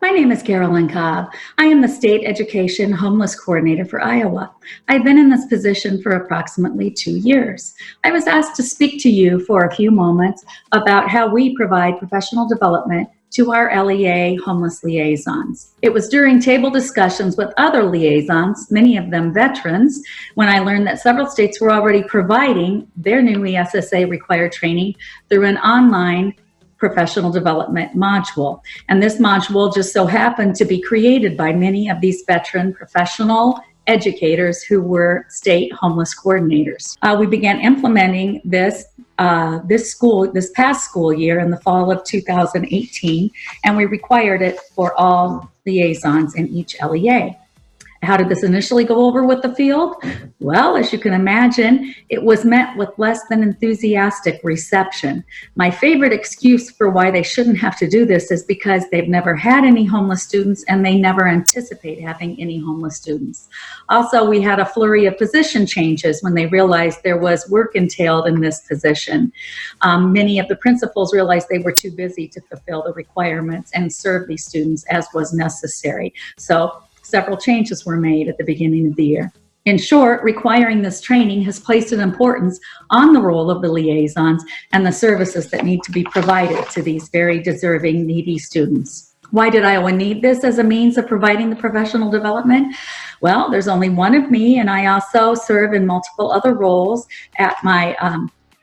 My name is Carolyn Cobb. I am the State Education Homeless Coordinator for Iowa. I've been in this position for approximately 2 years. I was asked to speak to you for a few moments about how we provide professional development to our LEA homeless liaisons. It was during table discussions with other liaisons, many of them veterans, when I learned that several states were already providing their new ESSA required training through an online professional development module. And this module just so happened to be created by many of these veteran professional educators who were state homeless coordinators. We began implementing this past school year in the fall of 2018, and we required it for all liaisons in each LEA. How did this initially go over with the field? Well, as you can imagine, it was met with less than enthusiastic reception. My favorite excuse for why they shouldn't have to do this is because they've never had any homeless students and they never anticipate having any homeless students. Also, we had a flurry of position changes when they realized there was work entailed in this position. Many of the principals realized they were too busy to fulfill the requirements and serve these students as was necessary. So several changes were made at the beginning of the year. In short, requiring this training has placed an importance on the role of the liaisons and the services that need to be provided to these very deserving, needy students. Why did Iowa need this as a means of providing the professional development? Well, there's only one of me, and I also serve in multiple other roles at my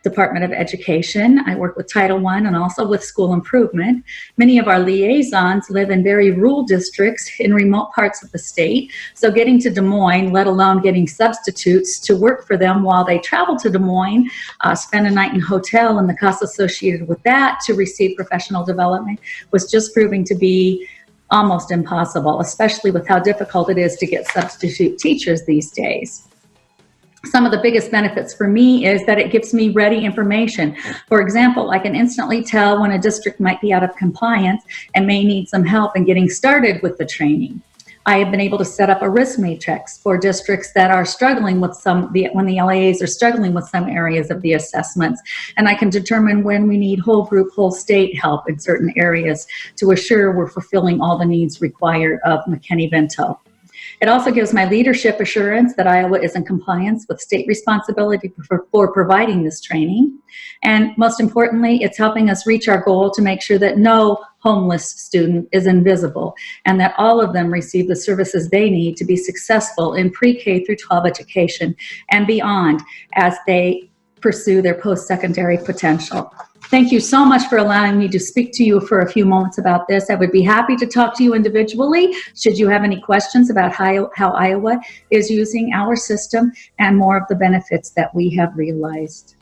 Department of Education. I work with Title I and also with school improvement. Many of our liaisons live in very rural districts in remote parts of the state. So getting to Des Moines, let alone getting substitutes to work for them while they travel to Des Moines, spend a night in a hotel and the costs associated with that to receive professional development was just proving to be almost impossible, especially with how difficult it is to get substitute teachers these days. Some of the biggest benefits for me is that it gives me ready information. For example, I can instantly tell when a district might be out of compliance and may need some help in getting started with the training. I have been able to set up a risk matrix for districts that are struggling with when the LAAs are struggling with some areas of the assessments. And I can determine when we need whole group, whole state help in certain areas to assure we're fulfilling all the needs required of McKinney-Vento. It also gives my leadership assurance that Iowa is in compliance with state responsibility for providing this training. And most importantly, it's helping us reach our goal to make sure that no homeless student is invisible and that all of them receive the services they need to be successful in pre-K through 12 education and beyond as they pursue their post-secondary potential. Thank you so much for allowing me to speak to you for a few moments about this. I would be happy to talk to you individually should you have any questions about how Iowa is using our system and more of the benefits that we have realized.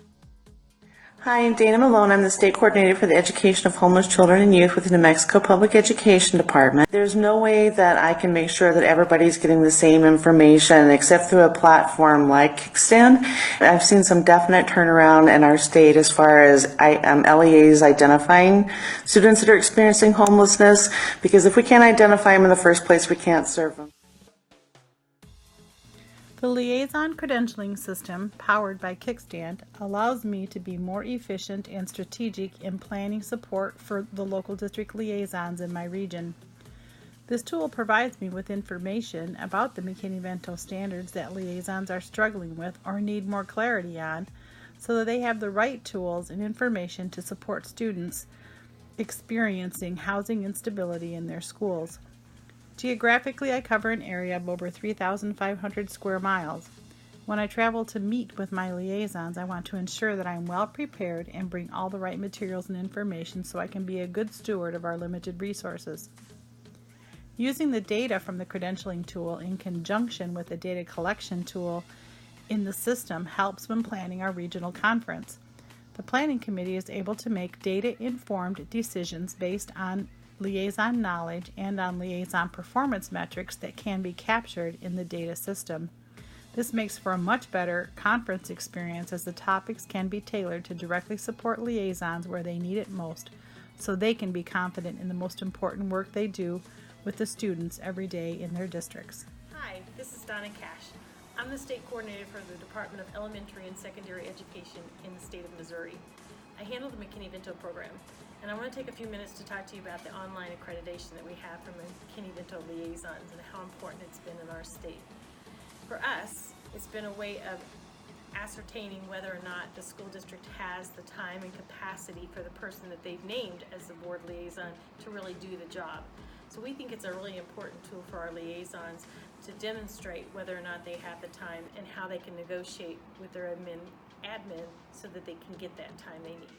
Hi, I'm Dana Malone. I'm the State Coordinator for the Education of Homeless Children and Youth within the New Mexico Public Education Department. There's no way that I can make sure that everybody's getting the same information except through a platform like Kickstand. I've seen some definite turnaround in our state as far as LEAs identifying students that are experiencing homelessness, because if we can't identify them in the first place, we can't serve them. The liaison credentialing system, powered by Kickstand, allows me to be more efficient and strategic in planning support for the local district liaisons in my region. This tool provides me with information about the McKinney-Vento standards that liaisons are struggling with or need more clarity on, so that they have the right tools and information to support students experiencing housing instability in their schools. Geographically, I cover an area of over 3,500 square miles. When I travel to meet with my liaisons, I want to ensure that I am well prepared and bring all the right materials and information so I can be a good steward of our limited resources. Using the data from the credentialing tool in conjunction with the data collection tool in the system helps when planning our regional conference. The planning committee is able to make data-informed decisions based on liaison knowledge and on liaison performance metrics that can be captured in the data system. This makes for a much better conference experience as the topics can be tailored to directly support liaisons where they need it most, so they can be confident in the most important work they do with the students every day in their districts. Hi, this is Donna Cash. I'm the State Coordinator for the Department of Elementary and Secondary Education in the state of Missouri. I handle the McKinney-Vento program. And I want to take a few minutes to talk to you about the online accreditation that we have from McKinney-Vento liaisons and how important it's been in our state. For us, it's been a way of ascertaining whether or not the school district has the time and capacity for the person that they've named as the board liaison to really do the job. So we think it's a really important tool for our liaisons to demonstrate whether or not they have the time and how they can negotiate with their admin so that they can get that time they need.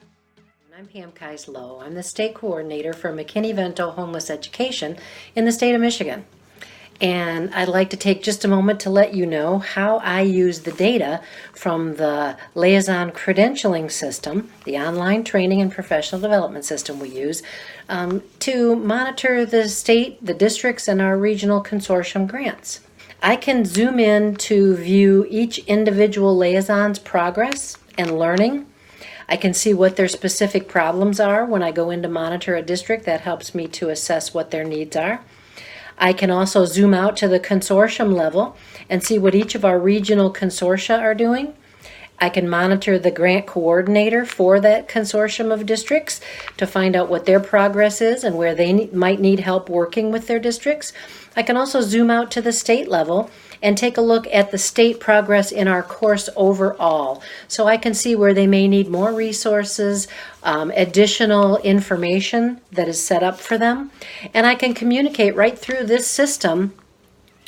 I'm Pam Keislow. I'm the state coordinator for McKinney-Vento Homeless Education in the state of Michigan. And I'd like to take just a moment to let you know how I use the data from the liaison credentialing system, the online training and professional development system we use, to monitor the state, the districts, and our regional consortium grants. I can zoom in to view each individual liaison's progress and learning. I can see what their specific problems are when I go in to monitor a district. That helps me to assess what their needs are. I can also zoom out to the consortium level and see what each of our regional consortia are doing. I can monitor the grant coordinator for that consortium of districts to find out what their progress is and where they might need help working with their districts. I can also zoom out to the state level and take a look at the state progress in our course overall. So I can see where they may need more resources, additional information that is set up for them. And I can communicate right through this system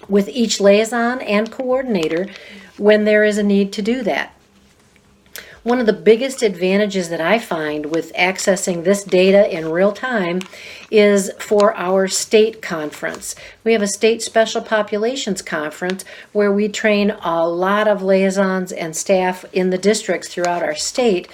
with each liaison and coordinator when there is a need to do that. One of the biggest advantages that I find with accessing this data in real time is for our state conference. We have a state special populations conference where we train a lot of liaisons and staff in the districts throughout our state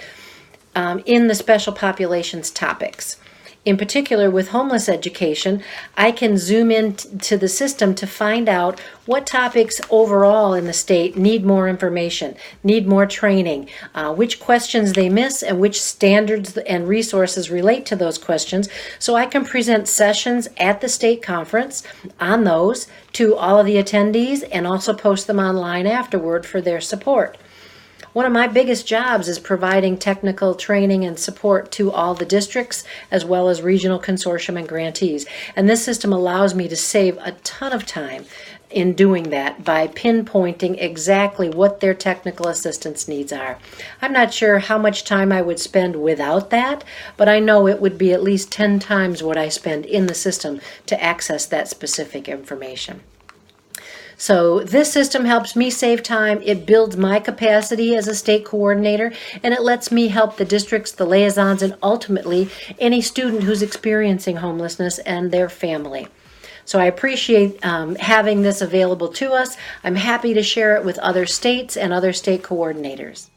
in the special populations topics. In particular, with homeless education, I can zoom into the system to find out what topics overall in the state need more information, need more training, which questions they miss, and which standards and resources relate to those questions. So I can present sessions at the state conference on those to all of the attendees and also post them online afterward for their support. One of my biggest jobs is providing technical training and support to all the districts as well as regional consortium and grantees. And this system allows me to save a ton of time in doing that by pinpointing exactly what their technical assistance needs are. I'm not sure how much time I would spend without that, but I know it would be at least 10 times what I spend in the system to access that specific information. So this system helps me save time, it builds my capacity as a state coordinator, and it lets me help the districts, the liaisons, and ultimately any student who's experiencing homelessness and their family. So I appreciate having this available to us. I'm happy to share it with other states and other state coordinators.